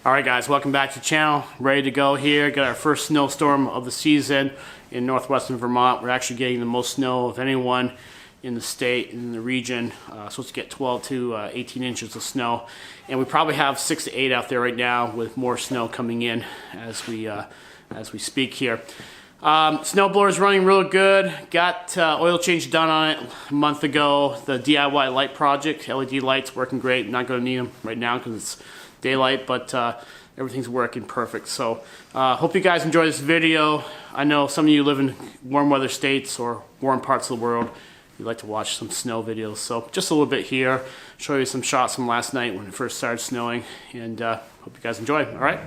Alright guys, welcome back to the channel. Ready to go here. Got our first snowstorm of the season in northwestern Vermont. We're actually getting the most snow of anyone in the state, in the region. Supposed to get 12 to 18 inches of snow. And we probably have 6 to 8 out there right now with more snow coming in as we speak here. Snowblower's running real good. Got oil change done on it a month ago. The DIY light project, LED lights working great. Not going to need them right now because it's daylight, but everything's working perfect. So hope you guys enjoy this video. I know some of you live in warm weather states or warm parts of the world. You like to watch some snow videos. So just a little bit here, show you some shots from last night when it first started snowing, and hope you guys enjoy. All right.